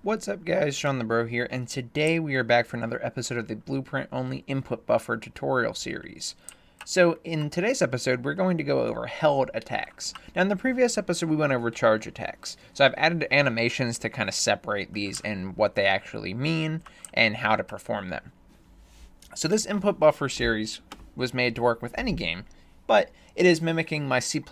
What's up guys, Shawnthebro here, and today we are back for another episode of the Blueprint-only input buffer tutorial series. So in today's episode, we're going to go over held attacks. Now in the previous episode, we went over charge attacks. So I've added animations to kind of separate these and what they actually mean and how to perform them. So this input buffer series was made to work with any game, but it is mimicking my C++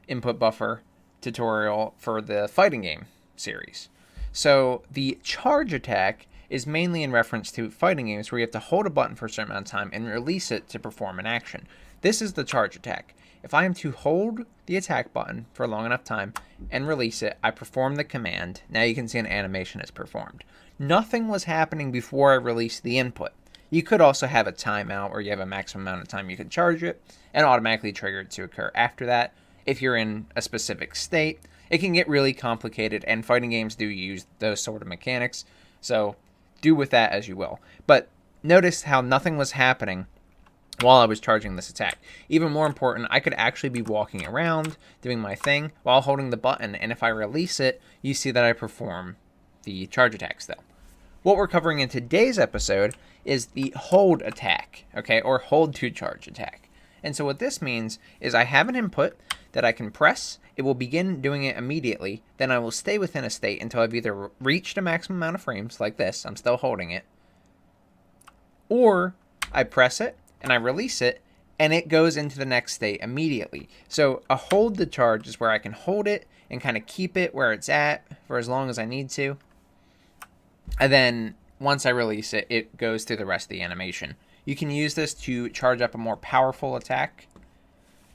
input buffer tutorial for the fighting game series. So the charge attack is mainly in reference to fighting games where you have to hold a button for a certain amount of time and release it to perform an action. This is the charge attack. If I am to hold the attack button for a long enough time and release it, I perform the command. Now you can see an animation is performed. Nothing was happening before I released the input. You could also have a timeout where you have a maximum amount of time you can charge it and automatically trigger it to occur after that if you're in a specific state. It can get really complicated, and fighting games do use those sort of mechanics, so do with that as you will. But notice how nothing was happening while I was charging this attack. Even more important, I could actually be walking around, doing my thing, while holding the button, and if I release it, you see that I perform the charge attack still. What we're covering in today's episode is the hold attack, okay, or hold to charge attack. And so what this means is I have an input that I can press. It will begin doing it immediately. Then I will stay within a state until I've either reached a maximum amount of frames, like this, I'm still holding it, or I press it and I release it and it goes into the next state immediately. So a hold to charge is where I can hold it and kind of keep it where it's at for as long as I need to. And then once I release it, it goes through the rest of the animation. You can use this to charge up a more powerful attack,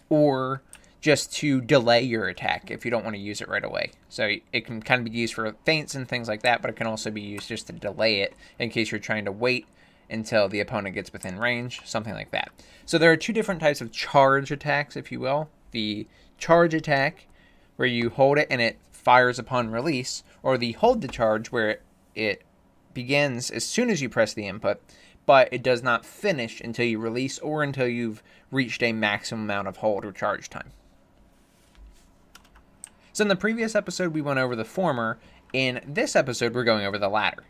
or just to delay your attack if you don't want to use it right away. So it can kind of be used for feints and things like that, but it can also be used just to delay it in case you're trying to wait until the opponent gets within range, something like that. So there are two different types of charge attacks, if you will. The charge attack, where you hold it and it fires upon release, or the hold to charge, where it begins as soon as you press the input, but it does not finish until you release or until you've reached a maximum amount of hold or charge time. So in the previous episode, we went over the former. In this episode, we're going over the latter.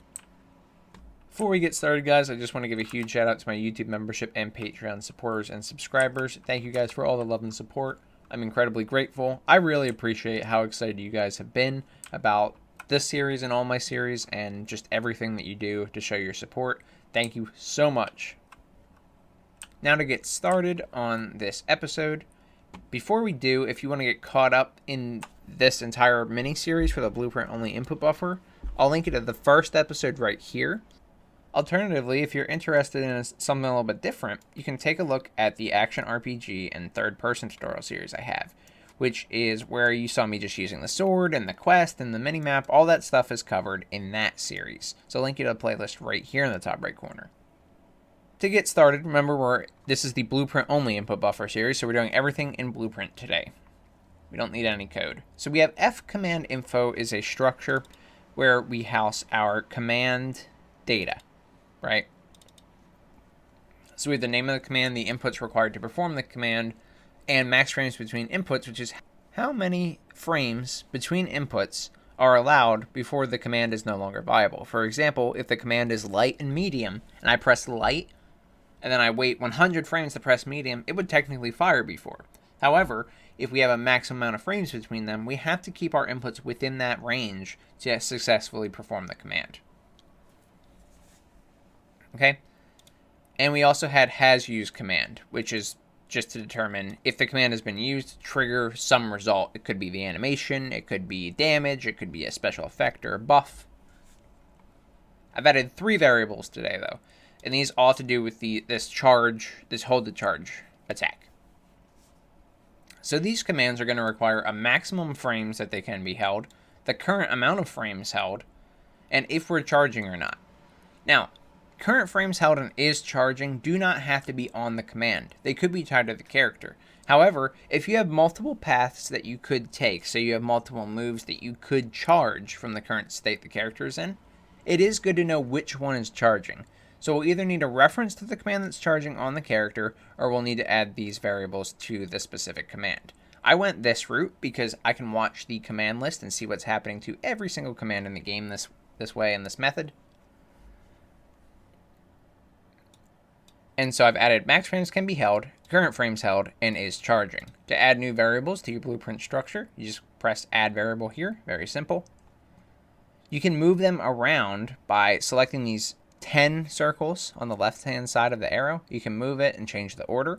Before we get started, guys, I just want to give a huge shout out to my YouTube membership and Patreon supporters and subscribers. Thank you guys for all the love and support. I'm incredibly grateful. I really appreciate how excited you guys have been about this series and all my series and just everything that you do to show your support. Thank you so much. Now to get started on this episode. Before we do, if you want to get caught up in this entire mini-series for the Blueprint-only input buffer, I'll link it to the first episode right here. Alternatively, if you're interested in something a little bit different, you can take a look at the action RPG and third-person tutorial series I have, which is where you saw me just using the sword and the quest and the mini-map. All that stuff is covered in that series. So I'll link you to the playlist right here in the top right corner. To get started, remember this is the Blueprint-only input buffer series, so we're doing everything in Blueprint today. We don't need any code. So we have F command info is a structure where we house our command data, right? So we have the name of the command, the inputs required to perform the command, and max frames between inputs, which is how many frames between inputs are allowed before the command is no longer viable. For example, if the command is light and medium, and I press light, and then I wait 100 frames to press medium, it would technically fire before. However, if we have a maximum amount of frames between them, we have to keep our inputs within that range to successfully perform the command. Okay? And we also had has used command, which is just to determine if the command has been used to trigger some result. It could be the animation, it could be damage, it could be a special effect or a buff. I've added 3 variables today, though, and these all have to do with this hold to charge attack. So these commands are going to require a maximum frames that they can be held, the current amount of frames held, and if we're charging or not. Now, current frames held and is charging do not have to be on the command. They could be tied to the character. However, if you have multiple paths that you could take, so you have multiple moves that you could charge from the current state the character is in, it is good to know which one is charging. So we'll either need a reference to the command that's charging on the character, or we'll need to add these variables to the specific command. I went this route because I can watch the command list and see what's happening to every single command in the game this way in this method. And so I've added max frames can be held, current frames held, and is charging. To add new variables to your blueprint structure, you just press add variable here. Very simple. You can move them around by selecting these 10 circles on the left-hand side of the arrow. You can move it and change the order.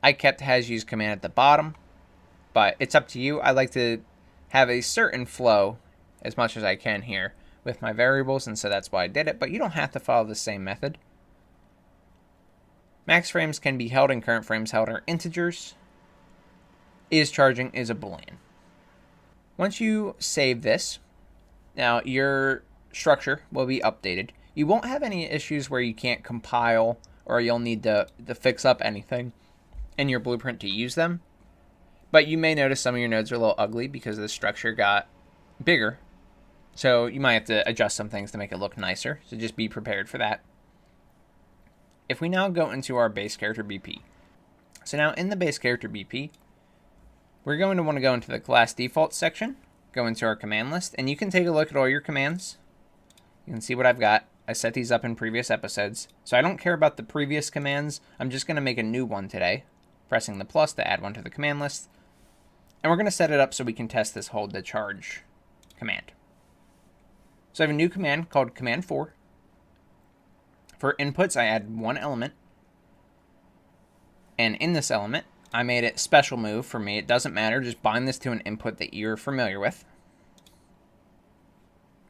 I kept has used command at the bottom, but it's up to you. I like to have a certain flow as much as I can here with my variables, and so that's why I did it, but you don't have to follow the same method. Max frames can be held and current frames held are integers. Is charging is a boolean. Once you save this, now your structure will be updated. You won't have any issues where you can't compile or you'll need to fix up anything in your blueprint to use them. But you may notice some of your nodes are a little ugly because the structure got bigger. So you might have to adjust some things to make it look nicer. So just be prepared for that. If we now go into our base character BP. So now in the base character BP, we're going to want to go into the class defaults section, go into our command list, and you can take a look at all your commands. You can see what I've got. I set these up in previous episodes. So I don't care about the previous commands. I'm just going to make a new one today, pressing the plus to add one to the command list. And we're going to set it up so we can test this hold to charge command. So I have a new command called command 4. For inputs, I add one element. And in this element, I made it special move for me. It doesn't matter. Just bind this to an input that you're familiar with.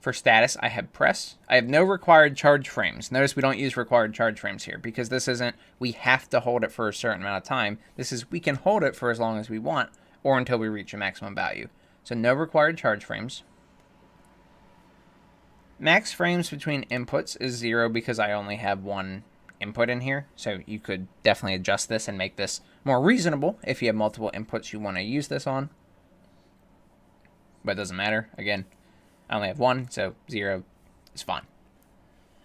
For status, I have press. I have no required charge frames. Notice we don't use required charge frames here because this isn't we have to hold it for a certain amount of time. This is we can hold it for as long as we want or until we reach a maximum value. So no required charge frames. Max frames between inputs is 0 because I only have one input in here. So you could definitely adjust this and make this more reasonable if you have multiple inputs you want to use this on. But it doesn't matter. Again, I only have one, so 0 is fine.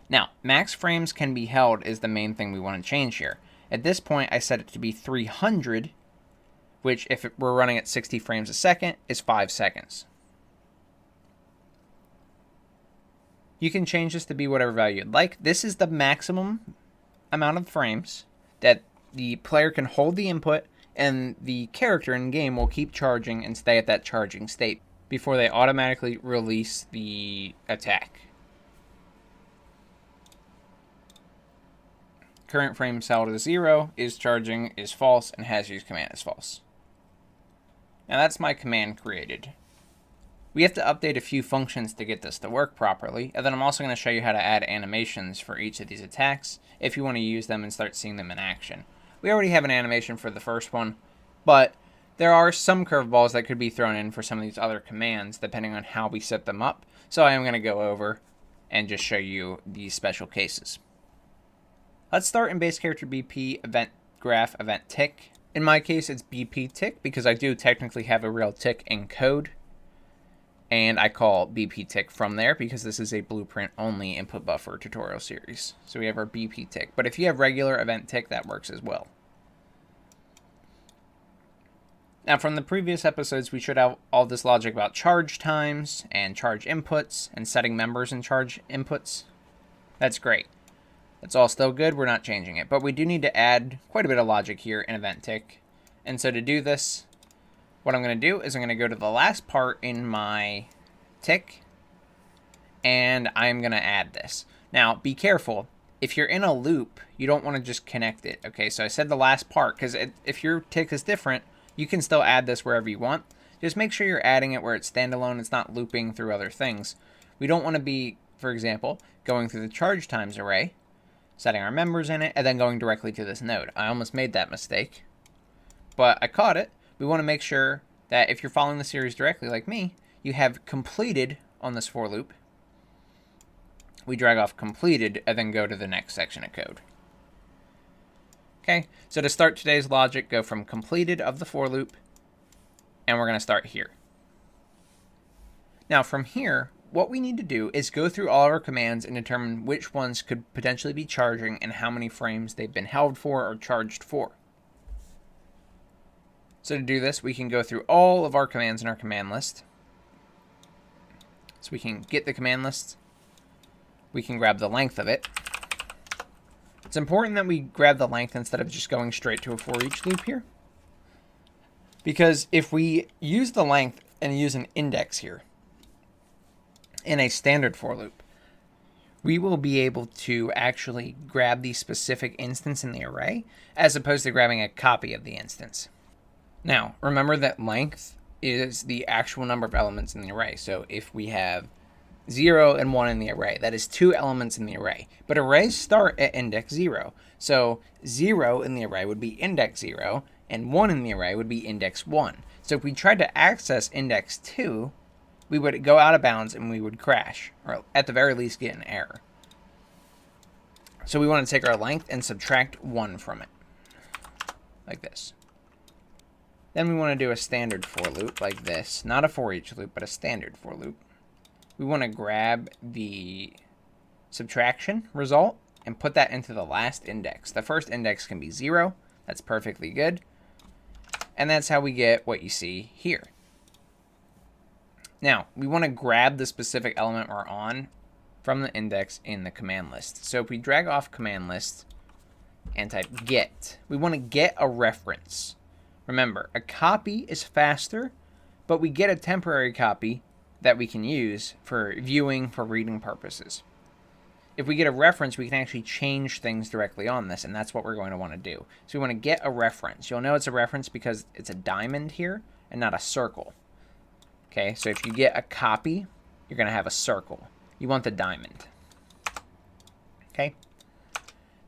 Now, max frames can be held is the main thing we want to change here. At this point, I set it to be 300, which if we're running at 60 frames a second, is 5 seconds. You can change this to be whatever value you'd like. This is the maximum amount of frames that the player can hold the input and the character in game will keep charging and stay at that charging state before they automatically release the attack. Current frames held is 0, is charging is false, and has used command is false. Now that's my command created. We have to update a few functions to get this to work properly, and then I'm also going to show you how to add animations for each of these attacks if you want to use them and start seeing them in action. We already have an animation for the first one, but there are some curveballs that could be thrown in for some of these other commands depending on how we set them up, so I am going to go over and just show you these special cases. Let's start in base character BP event graph event tick. In my case, it's BP tick because I do technically have a real tick in code. And I call BP tick from there because this is a blueprint only input buffer tutorial series. So we have our BP tick. But if you have regular event tick, that works as well. Now from the previous episodes, we should have all this logic about charge times and charge inputs and setting members and charge inputs. That's great. That's all still good. We're not changing it. But we do need to add quite a bit of logic here in event tick. And so to do this, what I'm going to do is I'm going to go to the last part in my tick, and I'm going to add this. Now, be careful. If you're in a loop, you don't want to just connect it. Okay, so I said the last part, because if your tick is different, you can still add this wherever you want. Just make sure you're adding it where it's standalone. It's not looping through other things. We don't want to be, for example, going through the charge times array, setting our members in it, and then going directly to this node. I almost made that mistake, but I caught it. We want to make sure that if you're following the series directly like me, you have completed on this for loop. We drag off completed and then go to the next section of code. Okay, so to start today's logic, go from completed of the for loop, and we're going to start here. Now from here, what we need to do is go through all of our commands and determine which ones could potentially be charging and how many frames they've been held for or charged for. So to do this, we can go through all of our commands in our command list. So we can get the command list we can grab the length of it. It's important that we grab the length instead of just going straight to a for each loop here. Because if we use the length and use an index here in a standard for loop, we will be able to actually grab the specific instance in the array as opposed to grabbing a copy of the instance. Now, remember that length is the actual number of elements in the array. So if we have 0 and 1 in the array, that is 2 elements in the array. But arrays start at index 0. So 0 in the array would be index 0, and 1 in the array would be index 1. So if we tried to access index 2, we would go out of bounds and we would crash, or at the very least get an error. So we want to take our length and subtract 1 from it, like this. Then we want to do a standard for loop like this, not a for each loop, but a standard for loop. We want to grab the subtraction result and put that into the last index. The first index can be 0. That's perfectly good. And that's how we get what you see here. Now, we want to grab the specific element we're on from the index in the command list. So if we drag off command list and type get, we want to get a reference. Remember, a copy is faster, but we get a temporary copy that we can use for viewing, for reading purposes. If we get a reference, we can actually change things directly on this, and that's what we're going to want to do. So we want to get a reference. You'll know it's a reference because it's a diamond here and not a circle. Okay, so if you get a copy, you're going to have a circle. You want the diamond. Okay,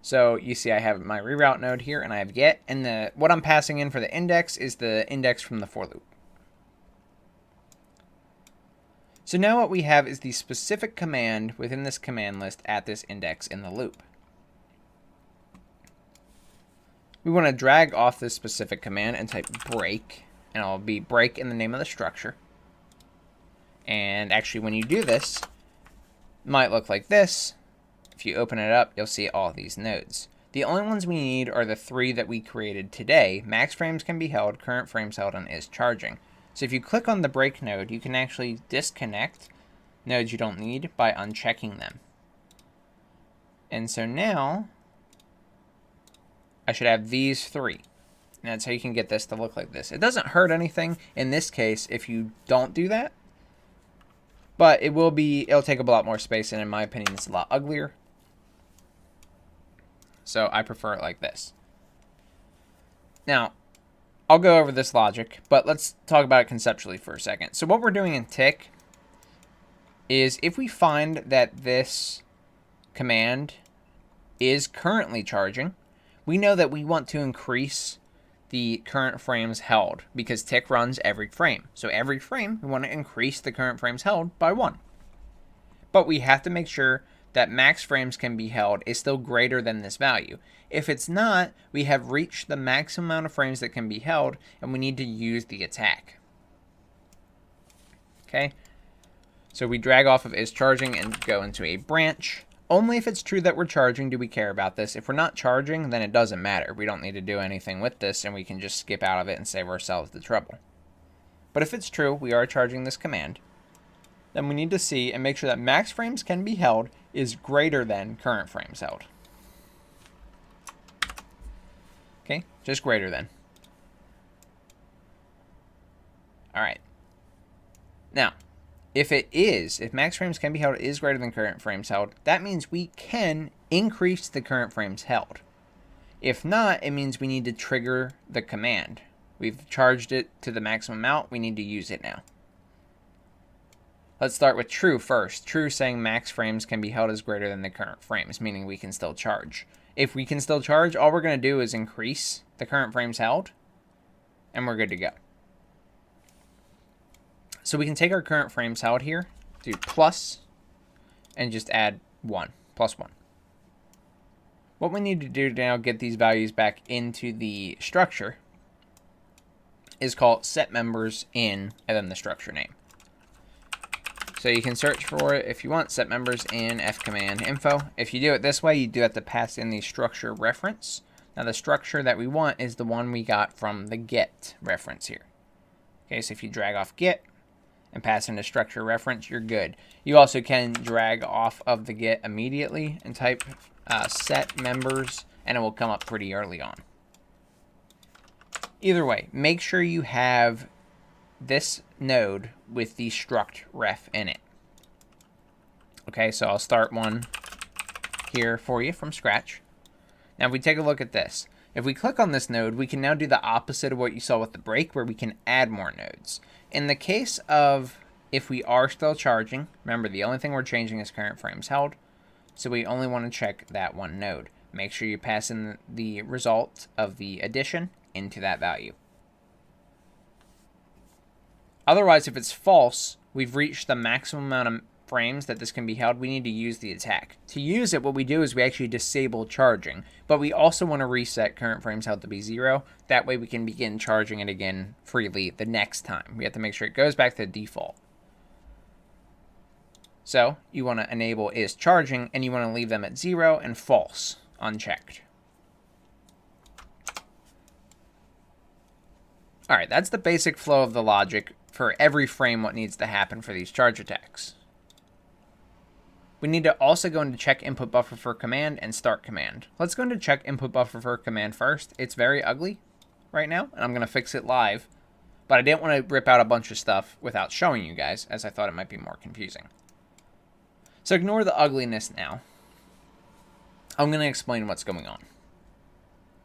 so you see I have my reroute node here, and I have get, and what I'm passing in for the index is the index from the for loop. So now what we have is the specific command within this command list at this index in the loop. We want to drag off this specific command and type break, and it'll be break in the name of the structure. And actually, when you do this, it might look like this. If you open it up, you'll see all these nodes. The only ones we need are the 3 that we created today. Max frames can be held, current frames held, and is charging. So if you click on the break node, you can actually disconnect nodes you don't need by unchecking them. And so now, I should have these 3. And that's how you can get this to look like this. It doesn't hurt anything in this case if you don't do that. But it'll take up a lot more space, and in my opinion, it's a lot uglier. So I prefer it like this. Now, I'll go over this logic, but let's talk about it conceptually for a second. So what we're doing in tick is if we find that this command is currently charging, we know that we want to increase the current frames held because tick runs every frame. So every frame, we want to increase the current frames held by 1. But we have to make sure that max frames can be held is still greater than this value. If it's not, we have reached the maximum amount of frames that can be held, and we need to use the attack. Okay, so we drag off of is charging and go into a branch. Only if it's true that we're charging do we care about this. If we're not charging, then it doesn't matter. We don't need to do anything with this, and we can just skip out of it and save ourselves the trouble. But if it's true, we are charging this command, then we need to see and make sure that max frames can be held is greater than current frames held. Okay, just greater than. All right. Now, if max frames can be held is greater than current frames held, that means we can increase the current frames held. If not, it means we need to trigger the command. We've charged it to the maximum amount, we need to use it now. Let's start with true first. True saying max frames can be held as greater than the current frames, meaning we can still charge. If we can still charge, all we're going to do is increase the current frames held, and we're good to go. So we can take our current frames held here, do plus, and just add 1, plus 1. What we need to do to now get these values back into the structure is called set members in, and then the structure name. So you can search for it if you want, set members in fcommand info. If you do it this way, you do have to pass in the structure reference. Now the structure that we want is the one we got from the get reference here. Okay, so if you drag off get and pass in a structure reference, you're good. You also can drag off of the get immediately and type set members, and it will come up pretty early on. Either way, make sure you have this node with the struct ref in it. Okay, so I'll start one here for you from scratch. Now, if we take a look at this, if we click on this node, we can now do the opposite of what you saw with the break, where we can add more nodes. In the case of if we are still charging, remember the only thing we're changing is current frames held, so we only want to check that one node. Make sure you pass in the result of the addition into that value. Otherwise, if it's false, we've reached the maximum amount of frames that this can be held, we need to use the attack. To use it, what we do is we actually disable charging, but we also want to reset current frames held to be 0. That way we can begin charging it again freely the next time. We have to make sure it goes back to default. So you want to enable is charging, and you want to leave them at 0 and false unchecked. All right, that's the basic flow of the logic for every frame what needs to happen for these charge attacks. We need to also go into check input buffer for command and start command. Let's go into check input buffer for command first. It's very ugly right now, and I'm going to fix it live. But I didn't want to rip out a bunch of stuff without showing you guys, as I thought it might be more confusing. So ignore the ugliness now. I'm going to explain what's going on.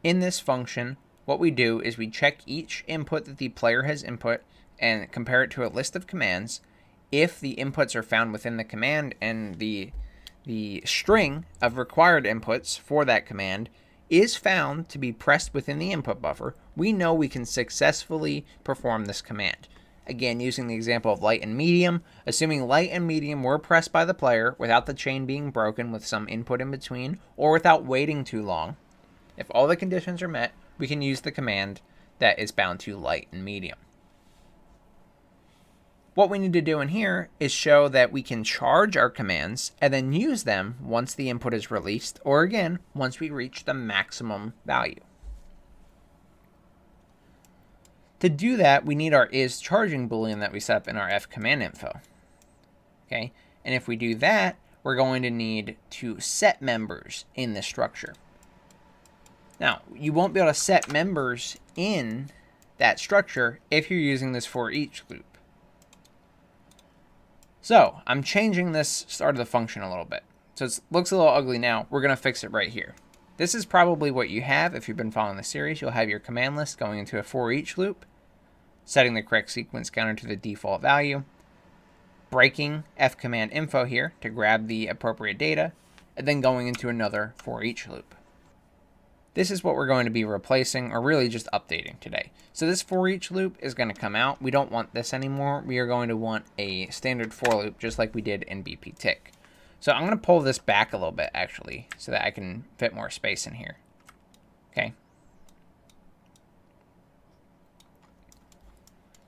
In this function, what we do is we check each input that the player has input and compare it to a list of commands. If the inputs are found within the command and the string of required inputs for that command is found to be pressed within the input buffer, we know we can successfully perform this command. Again, using the example of light and medium, assuming light and medium were pressed by the player without the chain being broken with some input in between, or without waiting too long, if all the conditions are met, we can use the command that is bound to light and medium. What we need to do in here is show that we can charge our commands and then use them once the input is released, or again, once we reach the maximum value. To do that, we need our isCharging boolean that we set up in our fCommandInfo. Okay, and if we do that, we're going to need to set members in this structure. Now, you won't be able to set members in that structure if you're using this for each loop. So I'm changing this start of the function a little bit. So it looks a little ugly now. We're going to fix it right here. This is probably what you have if you've been following the series. You'll have your command list going into a for each loop, setting the correct sequence counter to the default value, breaking fCommandInfo here to grab the appropriate data, and then going into another for each loop. This is what we're going to be replacing, or really just updating today. So this for each loop is going to come out. We don't want this anymore. We are going to want a standard for loop, just like we did in BPTick. So I'm going to pull this back a little bit, actually, so that I can fit more space in here. Okay.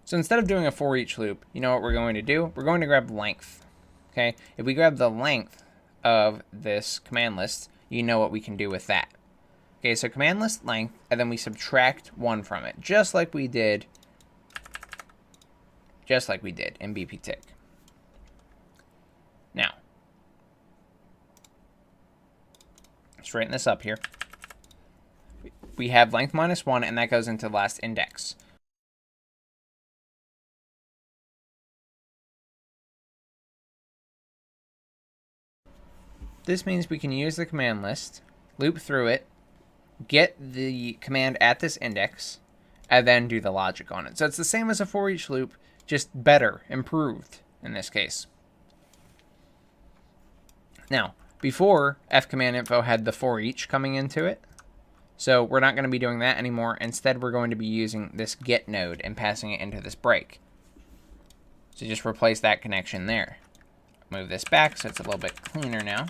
So instead of doing a for each loop, you know what we're going to do? We're going to grab length. Okay. If we grab the length of this command list, you know what we can do with that. Okay, so command list length, and then we subtract 1 from it, just like we did in BPTick. Now, straighten this up here. We have length minus 1, and that goes into last index. This means we can use the command list, loop through it, get the command at this index, and then do the logic on it. So it's the same as a for each loop, just better, improved in this case. Now, before fCommandInfo had the for each coming into it, so we're not going to be doing that anymore. Instead, we're going to be using this get node and passing it into this break. So just replace that connection there. Move this back so it's a little bit cleaner now.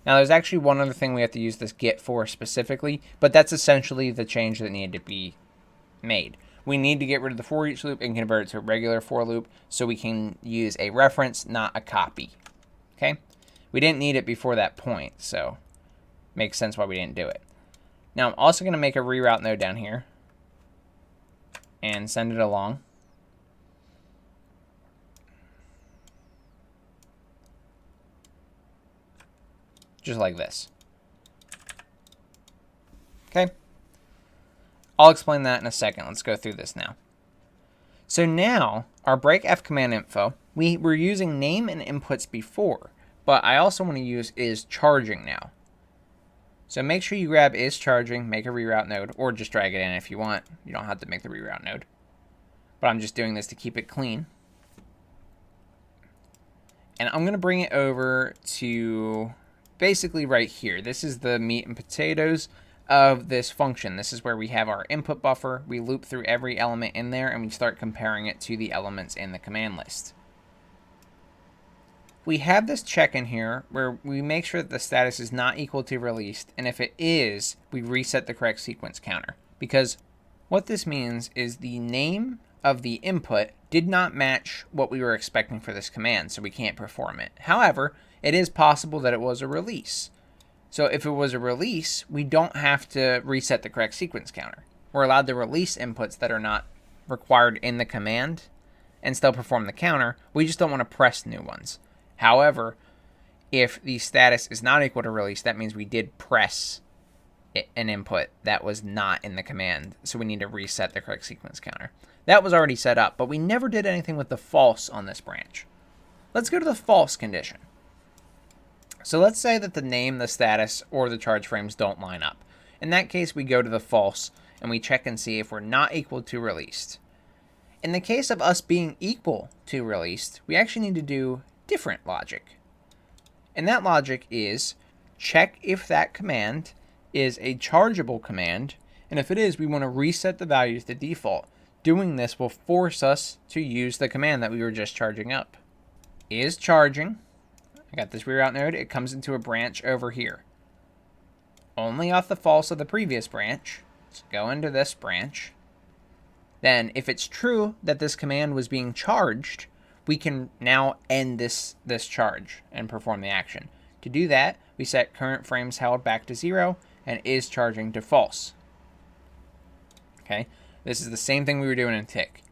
Now, there's actually one other thing we have to use this get for specifically, but that's essentially the change that needed to be made. We need to get rid of the for each loop and convert it to a regular for loop so we can use a reference, not a copy. Okay? We didn't need it before that point, so makes sense why we didn't do it. Now, I'm also going to make a reroute node down here and send it along. just like this. Okay. I'll explain that in a second. Let's go through this now. So now, our break F command info, we were using name and inputs before, but I also want to use is charging now. So make sure you grab is charging, make a reroute node, or just drag it in if you want. You don't have to make the reroute node. But I'm just doing this to keep it clean. And I'm going to bring it over to basically right here. This is the meat and potatoes of this function. This is where we have our input buffer. We loop through every element in there, and we start comparing it to the elements in the command list. We have this check in here where we make sure that the status is not equal to released, and if it is, we reset the correct sequence counter. Because what this means is the name of the input did not match what we were expecting for this command, so we can't perform it. However, it is possible that it was a release. So if it was a release, we don't have to reset the correct sequence counter. We're allowed to release inputs that are not required in the command and still perform the counter. We just don't want to press new ones. However, if the status is not equal to release, that means we did press an input that was not in the command. So we need to reset the correct sequence counter. That was already set up, but we never did anything with the false on this branch. Let's go to the false condition. So let's say that the name, the status, or the charge frames don't line up. In that case, we go to the false and we check and see if we're not equal to released. In the case of us being equal to released, we actually need to do different logic. And that logic is check if that command is a chargeable command, and if it is, we want to reset the values to default. Doing this will force us to use the command that we were just charging up. Is charging. I got this reroute node. It comes into a branch over here. Only off the false of the previous branch. Let's go into this branch. Then, if it's true that this command was being charged, we can now end this charge and perform the action. To do that, we set current frames held back to 0 and is charging to false. Okay, this is the same thing we were doing in tick.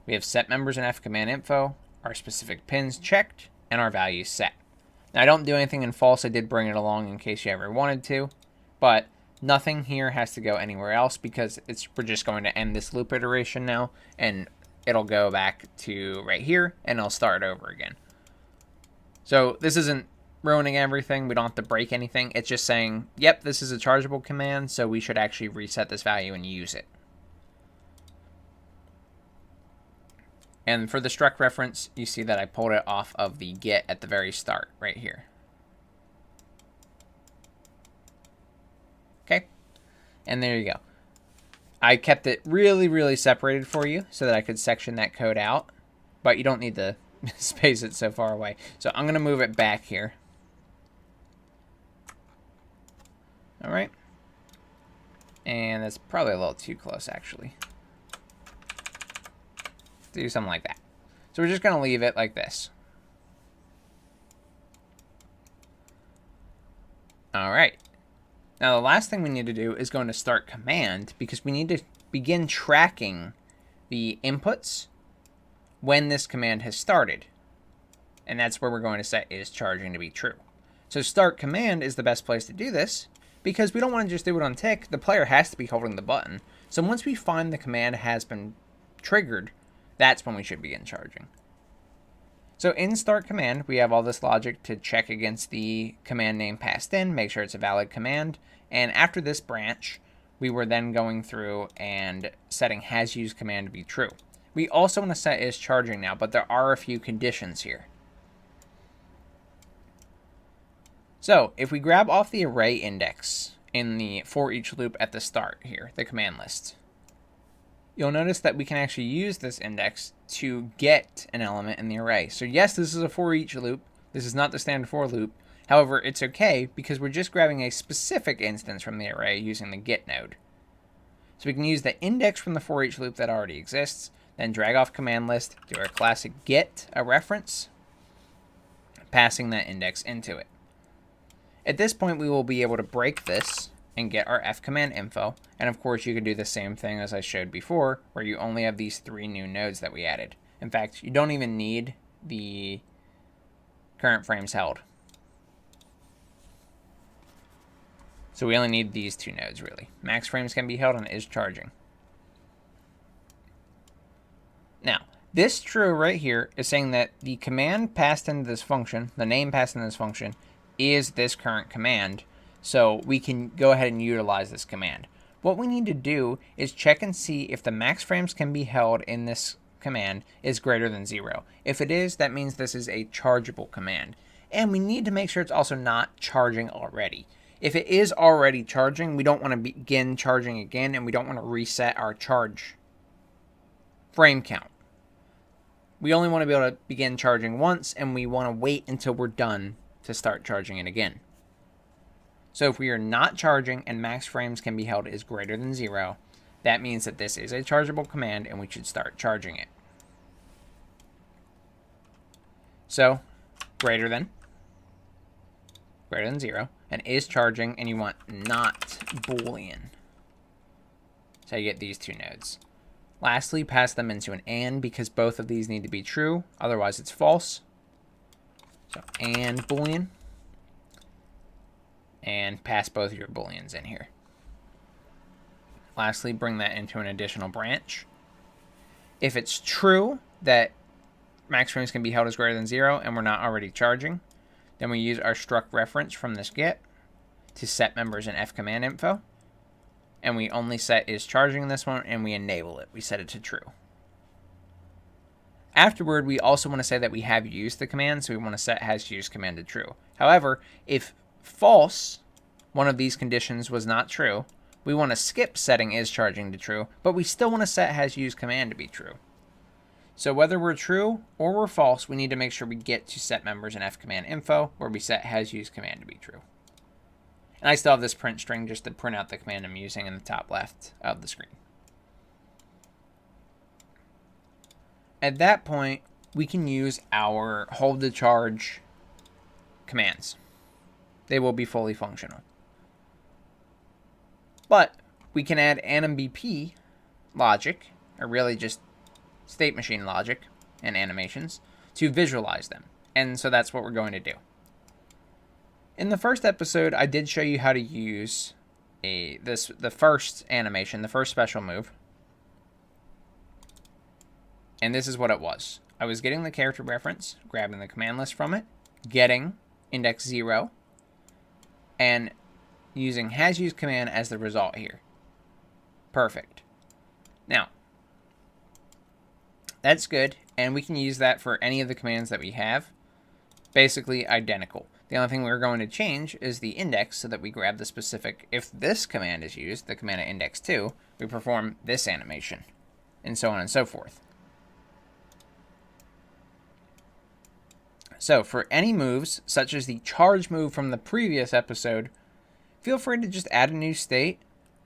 We have set members in F command info, our specific pins checked, and our values set. Now, I don't do anything in false. I did bring it along in case you ever wanted to, but nothing here has to go anywhere else because we're just going to end this loop iteration now, and it'll go back to right here, and it'll start over again. So this isn't ruining everything. We don't have to break anything. It's just saying, yep, this is a chargeable command, so we should actually reset this value and use it. And for the struct reference, you see that I pulled it off of the get at the very start right here. Okay, and there you go. I kept it really, really separated for you so that I could section that code out, but you don't need to space it so far away. So I'm going to move it back here. All right. And that's probably a little too close, actually. Do something like that. So we're just going to leave it like this. All right. Now, the last thing we need to do is go into start command because we need to begin tracking the inputs when this command has started. And that's where we're going to set is charging to be true. So start command is the best place to do this because we don't want to just do it on tick. The player has to be holding the button. So once we find the command has been triggered, that's when we should begin charging. So in start command, we have all this logic to check against the command name passed in, make sure it's a valid command. And after this branch, we were then going through and setting has used command to be true. We also want to set is charging now, but there are a few conditions here. So if we grab off the array index in the for each loop at the start here, the command list, you'll notice that we can actually use this index to get an element in the array. So yes, this is a for each loop. This is not the standard for loop. However, it's okay because we're just grabbing a specific instance from the array using the get node. So we can use the index from the for each loop that already exists, then drag off command list, do our classic get a reference, passing that index into it. At this point, we will be able to break this and get our F command info. And of course, you can do the same thing as I showed before, where you only have these 3 new nodes that we added. In fact, you don't even need the current frames held. So we only need these two nodes, really. Max frames can be held and is charging. Now, this true right here is saying that the command passed into this function, the name passed into this function, is this current command. So we can go ahead and utilize this command. What we need to do is check and see if the max frames can be held in this command is greater than 0. If it is, that means this is a chargeable command. And we need to make sure it's also not charging already. If it is already charging, we don't want to begin charging again, and we don't want to reset our charge frame count. We only want to be able to begin charging once, and we want to wait until we're done to start charging it again. So if we are not charging and max frames can be held is greater than 0, that means that this is a chargeable command and we should start charging it. So greater than 0, and is charging, and you want not Boolean. So you get these two nodes. Lastly, pass them into an AND because both of these need to be true, otherwise it's false. So AND Boolean, and pass both of your Booleans in here. Lastly, bring that into an additional branch. If it's true that max frames can be held as greater than 0 and we're not already charging, then we use our struct reference from this get to set members in fcommand info. And we only set is charging in this one, and we enable it. We set it to true. Afterward, we also want to say that we have used the command, so we want to set has used command to true. However, if false, one of these conditions was not true, we want to skip setting is charging to true, but we still want to set has used command to be true. So whether we're true or we're false, we need to make sure we get to set members in fcommand info, where we set has used command to be true. And I still have this print string just to print out the command I'm using in the top left of the screen. At that point, we can use our hold to charge commands. They will be fully functional. But we can add AnimBP logic, or really just state machine logic and animations, to visualize them. And so that's what we're going to do. In the first episode, I did show you how to use the first animation, the first special move. And this is what it was. I was getting the character reference, grabbing the command list from it, getting index 0, and using has used command as the result here. Perfect. Now, that's good, and we can use that for any of the commands that we have. Basically identical. The only thing we're going to change is the index so that we grab the specific, if this command is used, the command at index 2, we perform this animation, and so on and so forth. So for any moves, such as the charge move from the previous episode, feel free to just add a new state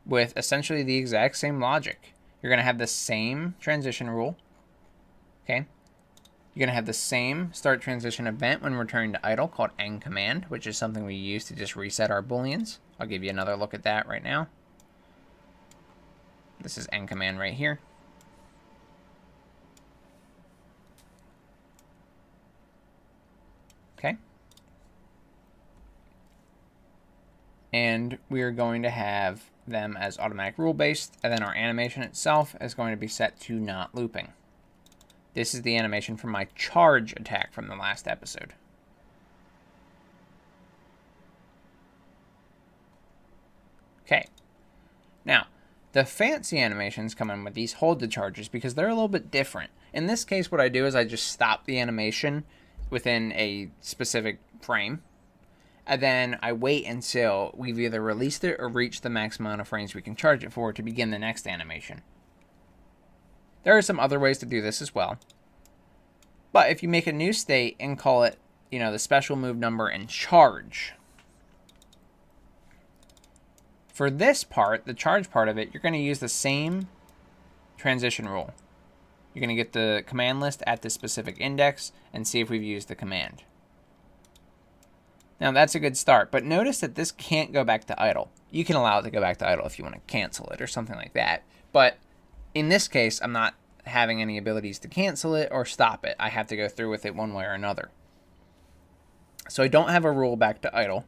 with essentially the exact same logic. You're going to have the same transition rule, okay? You're going to have the same start transition event when returning to idle called endCommand, which is something we use to just reset our booleans. I'll give you another look at that right now. This is endCommand right here. Okay. And we are going to have them as automatic rule based, and then our animation itself is going to be set to not looping. This is the animation from my charge attack from the last episode. Okay. Now, the fancy animations come in with these hold to charges because they're a little bit different. In this case, what I do is I just stop the animation within a specific frame, and then I wait until we've either released it or reached the maximum amount of frames we can charge it for to begin the next animation. There are some other ways to do this as well. But if you make a new state and call it, the special move number and charge. For this part, the charge part of it, you're going to use the same transition rule. You're going to get the command list at the specific index and see if we've used the command. Now that's a good start, but notice that this can't go back to idle. You can allow it to go back to idle if you want to cancel it or something like that. But in this case, I'm not having any abilities to cancel it or stop it. I have to go through with it one way or another. So I don't have a rule back to idle.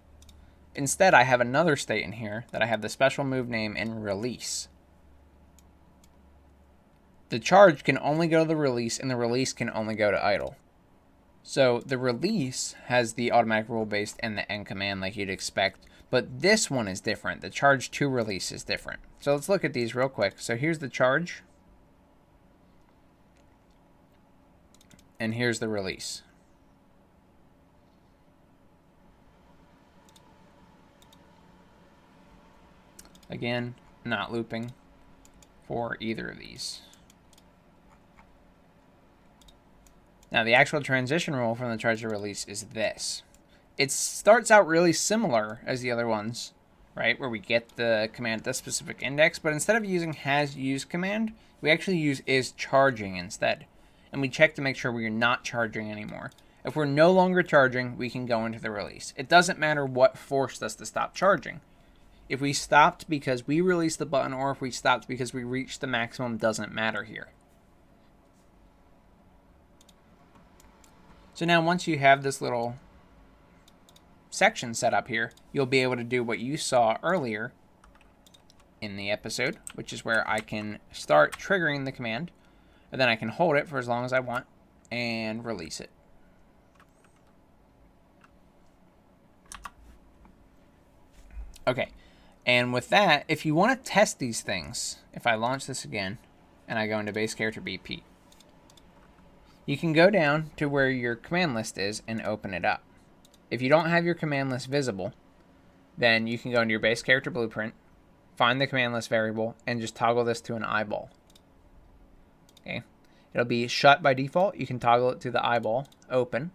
Instead, I have another state in here that I have the special move name and release. The charge can only go to the release, and the release can only go to idle. So the release has the automatic rule-based and the end command like you'd expect, but this one is different. The charge to release is different. So let's look at these real quick. So here's the charge, and here's the release. Again, not looping for either of these. Now, the actual transition rule from the charge to release is this. It starts out really similar as the other ones, right, where we get the command at this specific index, but instead of using has used command, we actually use is charging instead. And we check to make sure we're not charging anymore. If we're no longer charging, we can go into the release. It doesn't matter what forced us to stop charging. If we stopped because we released the button or if we stopped because we reached the maximum, doesn't matter here. So now once you have this little section set up here, you'll be able to do what you saw earlier in the episode, which is where I can start triggering the command, and then I can hold it for as long as I want and release it. Okay, and with that, if you want to test these things, if I launch this again and I go into base character BP, you can go down to where your command list is and open it up. If you don't have your command list visible, then you can go into your base character blueprint, find the command list variable, and just toggle this to an eyeball. Okay, it'll be shut by default. You can toggle it to the eyeball, open.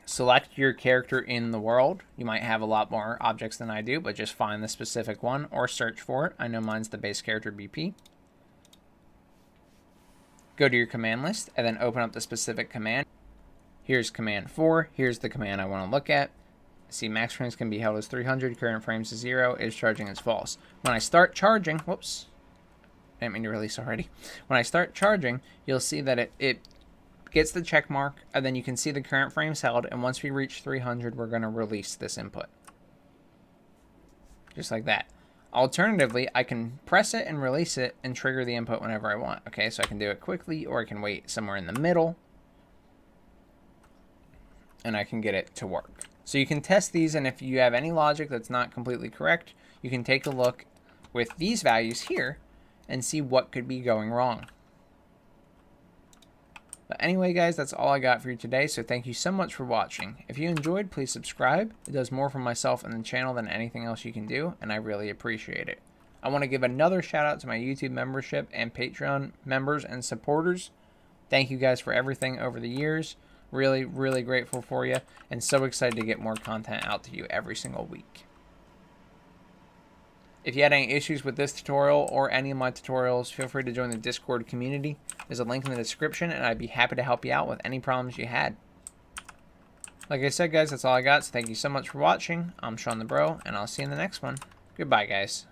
Select your character in the world. You might have a lot more objects than I do, but just find the specific one or search for it. I know mine's the base character BP. Go to your command list and then open up the specific command. Here's command 4. Here's the command I want to look at. See, max frames can be held as 300. Current frames is 0. Is charging as false. When I start charging, whoops, I didn't mean to release already. When I start charging, you'll see that it gets the check mark, and then you can see the current frames held. And once we reach 300, we're going to release this input. Just like that. Alternatively, I can press it and release it and trigger the input whenever I want. Okay, so I can do it quickly, or I can wait somewhere in the middle, and I can get it to work. So you can test these, and if you have any logic that's not completely correct, you can take a look with these values here and see what could be going wrong. But anyway, guys, that's all I got for you today, so thank you so much for watching. If you enjoyed, please subscribe. It does more for myself and the channel than anything else you can do, and I really appreciate it. I want to give another shout out to my YouTube membership and Patreon members and supporters. Thank you guys for everything over the years. Really, really grateful for you, and so excited to get more content out to you every single week. If you had any issues with this tutorial or any of my tutorials, feel free to join the Discord community. There's a link in the description, and I'd be happy to help you out with any problems you had. Like I said, guys, that's all I got, so thank you so much for watching. I'm Shawnthebro, and I'll see you in the next one. Goodbye, guys.